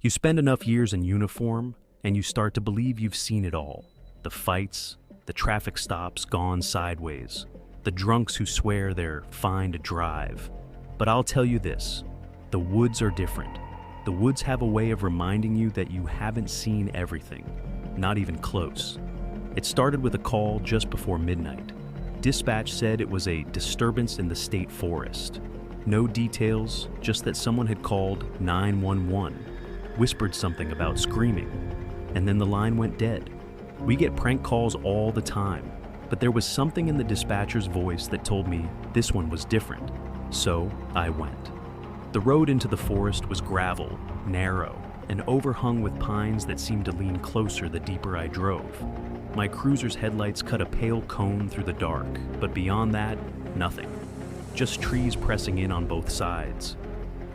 You spend enough years in uniform, and you start to believe you've seen it all. The fights, the traffic stops gone sideways, the drunks who swear they're fine to drive. But I'll tell you this, the woods are different. The woods have a way of reminding you that you haven't seen everything, not even close. It started with a call just before midnight. Dispatch said it was a disturbance in the state forest. No details, just that someone had called 911, whispered something about screaming, and then the line went dead. We get prank calls all the time, but there was something in the dispatcher's voice that told me this one was different. So I went. The road into the forest was gravel, narrow, and overhung with pines that seemed to lean closer the deeper I drove. My cruiser's headlights cut a pale cone through the dark, but beyond that, nothing. Just trees pressing in on both sides.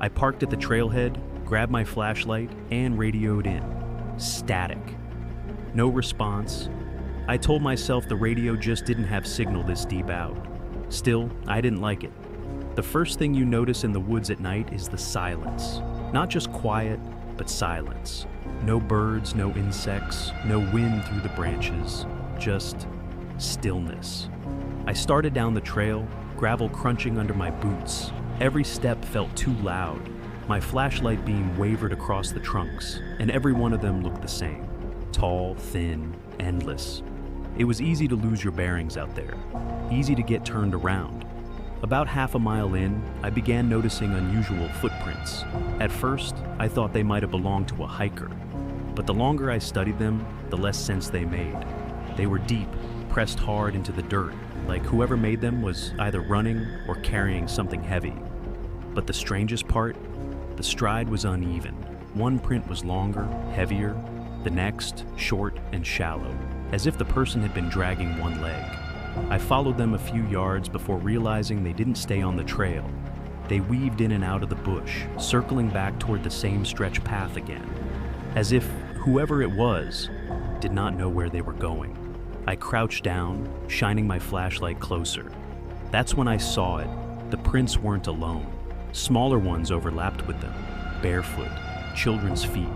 I parked at the trailhead, grabbed my flashlight, and radioed in. Static. No response. I told myself the radio just didn't have signal this deep out. Still, I didn't like it. The first thing you notice in the woods at night is the silence. Not just quiet, but silence. No birds, no insects, no wind through the branches, just stillness. I started down the trail, gravel crunching under my boots. Every step felt too loud. My flashlight beam wavered across the trunks, and every one of them looked the same. Tall, thin, endless. It was easy to lose your bearings out there, easy to get turned around. About half a mile in, I began noticing unusual footprints. At first, I thought they might have belonged to a hiker, but the longer I studied them, the less sense they made. They were deep, pressed hard into the dirt, like whoever made them was either running or carrying something heavy. But the strangest part, the stride was uneven. One print was longer, heavier, the next short and shallow, as if the person had been dragging one leg. I followed them a few yards before realizing they didn't stay on the trail. They weaved in and out of the bush, circling back toward the same stretch path again, as if whoever it was did not know where they were going. I crouched down, shining my flashlight closer. That's when I saw it. The prints weren't alone. Smaller ones overlapped with them, barefoot, children's feet,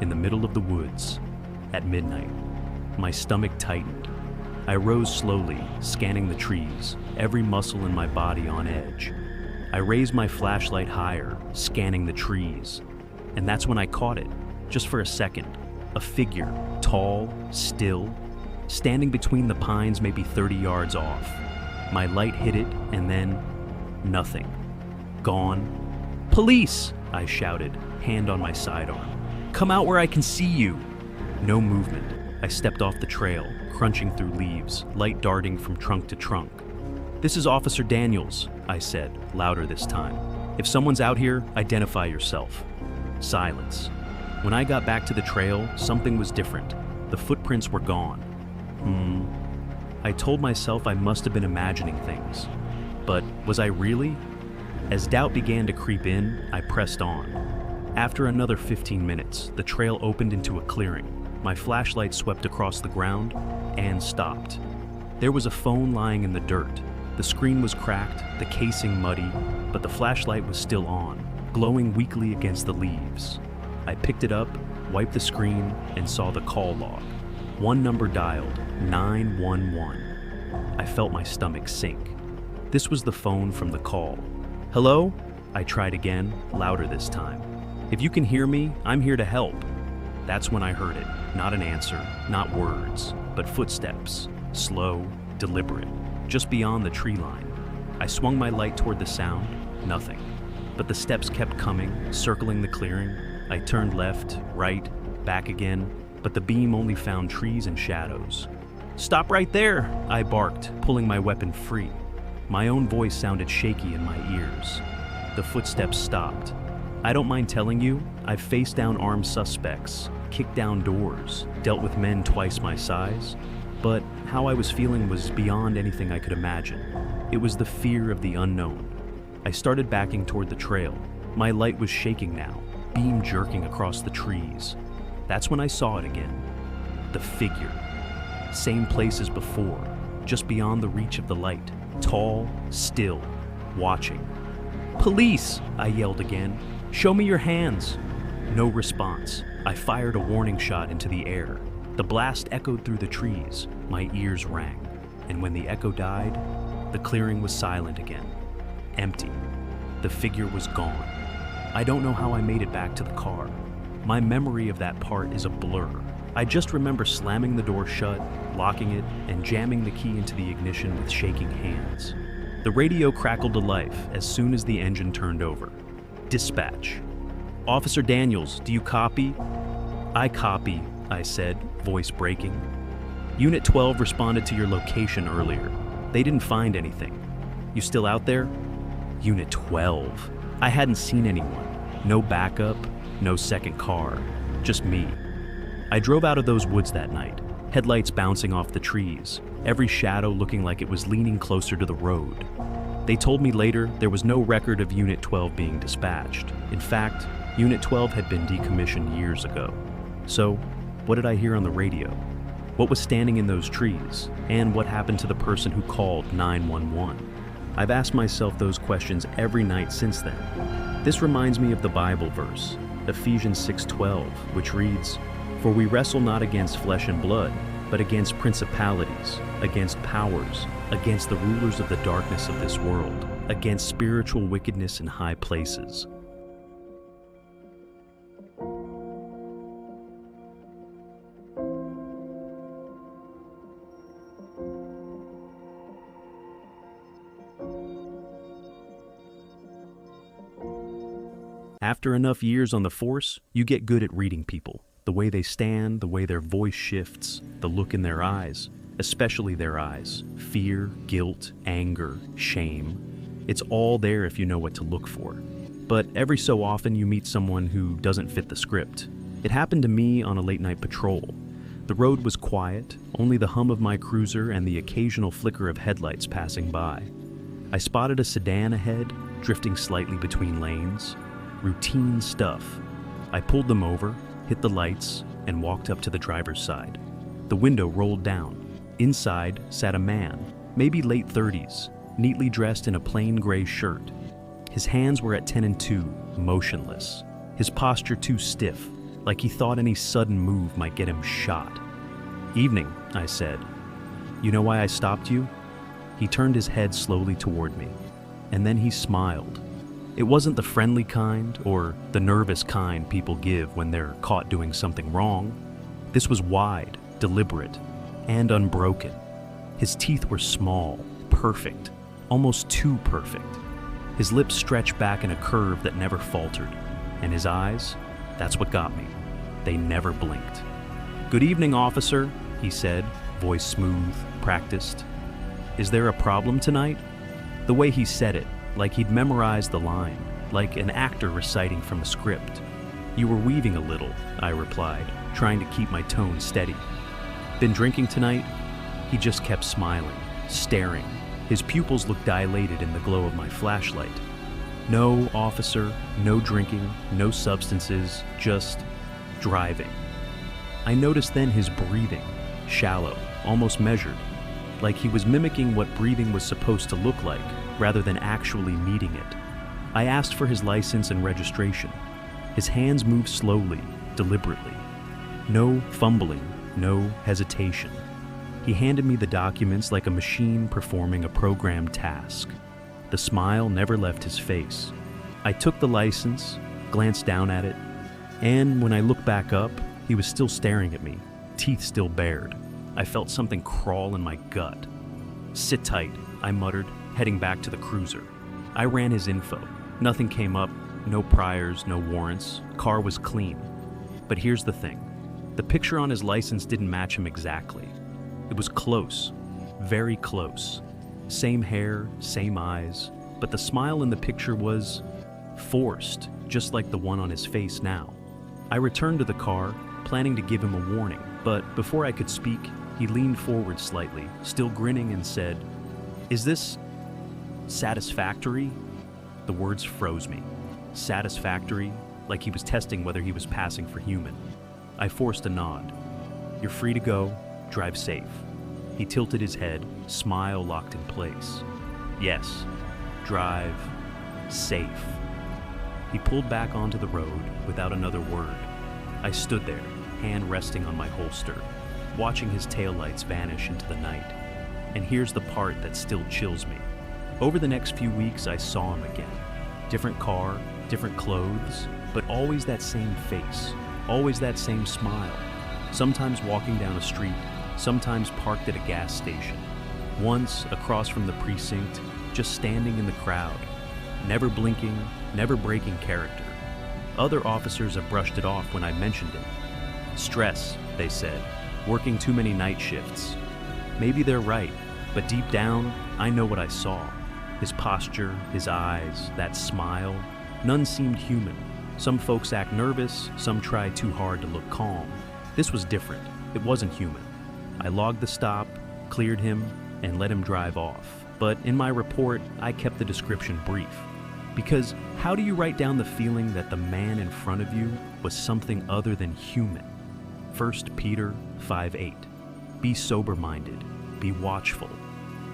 in the middle of the woods, at midnight. My stomach tightened. I rose slowly, scanning the trees, every muscle in my body on edge. I raised my flashlight higher, scanning the trees. And that's when I caught it, just for a second. A figure, tall, still, standing between the pines maybe 30 yards off. My light hit it, and then nothing. Gone. "Police!" I shouted, hand on my sidearm. "Come out where I can see you!" No movement. I stepped off the trail, crunching through leaves, light darting from trunk to trunk. "This is Officer Daniels," I said, louder this time. "If someone's out here, identify yourself." Silence. When I got back to the trail, something was different. The footprints were gone. I told myself I must have been imagining things. But was I really? As doubt began to creep in, I pressed on. After another 15 minutes, the trail opened into a clearing. My flashlight swept across the ground and stopped. There was a phone lying in the dirt. The screen was cracked, the casing muddy, but the flashlight was still on, glowing weakly against the leaves. I picked it up, wiped the screen, and saw the call log. One number dialed, 911. I felt my stomach sink. This was the phone from the call. "Hello?" I tried again, louder this time. "If you can hear me, I'm here to help." That's when I heard it. Not an answer, not words, but footsteps, slow, deliberate, just beyond the tree line. I swung my light toward the sound, nothing. But the steps kept coming, circling the clearing. I turned left, right, back again, but the beam only found trees and shadows. "Stop right there!" I barked, pulling my weapon free. My own voice sounded shaky in my ears. The footsteps stopped. I don't mind telling you, I've faced down armed suspects, kicked down doors, dealt with men twice my size, but how I was feeling was beyond anything I could imagine. It was the fear of the unknown. I started backing toward the trail. My light was shaking now, beam jerking across the trees. That's when I saw it again. The figure. Same place as before, just beyond the reach of the light. Tall, still, watching. "Police!" I yelled again. "Show me your hands." No response. I fired a warning shot into the air. The blast echoed through the trees. My ears rang. And when the echo died, the clearing was silent again. Empty. The figure was gone. I don't know how I made it back to the car. My memory of that part is a blur. I just remember slamming the door shut, locking it, and jamming the key into the ignition with shaking hands. The radio crackled to life as soon as the engine turned over. Dispatch. Officer Daniels, do you copy? I copy, I said, voice breaking. Unit 12 responded to your location earlier. They didn't find anything. You still out there? Unit 12. I hadn't seen anyone. No backup, no second car, just me. I drove out of those woods that night, headlights bouncing off the trees, every shadow looking like it was leaning closer to the road. They told me later there was no record of Unit 12 being dispatched. In fact, Unit 12 had been decommissioned years ago. So, what did I hear on the radio? What was standing in those trees? And what happened to the person who called 911? I've asked myself those questions every night since then. This reminds me of the Bible verse, Ephesians 6:12, which reads, "For we wrestle not against flesh and blood, but against principalities, against powers, against the rulers of the darkness of this world, against spiritual wickedness in high places." After enough years on the force, you get good at reading people. The way they stand, the way their voice shifts, the look in their eyes, especially their eyes. Fear, guilt, anger, shame. It's all there if you know what to look for. But every so often you meet someone who doesn't fit the script. It happened to me on a late-night patrol. The road was quiet, only the hum of my cruiser and the occasional flicker of headlights passing by. I spotted a sedan ahead, drifting slightly between lanes. Routine stuff. I pulled them over, hit the lights, and walked up to the driver's side. The window rolled down. Inside sat a man, maybe late 30s, neatly dressed in a plain gray shirt. His hands were at 10 and 2, motionless. His posture too stiff, like he thought any sudden move might get him shot. "Evening," I said. "You know why I stopped you?" He turned his head slowly toward me, and then he smiled. It wasn't the friendly kind or the nervous kind people give when they're caught doing something wrong. This was wide, deliberate, and unbroken. His teeth were small, perfect, almost too perfect. His lips stretched back in a curve that never faltered, and his eyes, that's what got me. They never blinked. "Good evening, officer," he said, voice smooth, practiced. "Is there a problem tonight?" The way he said it, like he'd memorized the line, like an actor reciting from a script. "You were weaving a little," I replied, trying to keep my tone steady. "Been drinking tonight?" He just kept smiling, staring. His pupils looked dilated in the glow of my flashlight. "No, officer, no drinking, no substances, just driving." I noticed then his breathing, shallow, almost measured, like he was mimicking what breathing was supposed to look like, rather than actually needing it. I asked for his license and registration. His hands moved slowly, deliberately. No fumbling, no hesitation. He handed me the documents like a machine performing a programmed task. The smile never left his face. I took the license, glanced down at it, and when I looked back up, he was still staring at me, teeth still bared. I felt something crawl in my gut. "Sit tight," I muttered, heading back to the cruiser. I ran his info. Nothing came up, no priors, no warrants. Car was clean. But here's the thing. The picture on his license didn't match him exactly. It was close, very close. Same hair, same eyes, but the smile in the picture was forced, just like the one on his face now. I returned to the car, planning to give him a warning, but before I could speak, he leaned forward slightly, still grinning, and said, "Is this satisfactory?" The words froze me. Satisfactory, like he was testing whether he was passing for human. I forced a nod. "You're free to go. Drive safe." He tilted his head, smile locked in place. "Yes, drive safe." He pulled back onto the road without another word. I stood there, hand resting on my holster, watching his taillights vanish into the night. And here's the part that still chills me. Over the next few weeks, I saw him again. Different car, different clothes, but always that same face, always that same smile. Sometimes walking down a street, sometimes parked at a gas station. Once, across from the precinct, just standing in the crowd, never blinking, never breaking character. Other officers have brushed it off when I mentioned it. Stress, they said, working too many night shifts. Maybe they're right, but deep down, I know what I saw. His posture, his eyes, that smile, none seemed human. Some folks act nervous, some try too hard to look calm. This was different. It wasn't human. I logged the stop, cleared him, and let him drive off. But in my report, I kept the description brief. Because how do you write down the feeling that the man in front of you was something other than human? 1 Peter 5:8. Be sober-minded, be watchful.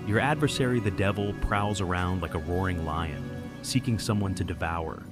Your adversary, the devil, prowls around like a roaring lion, seeking someone to devour.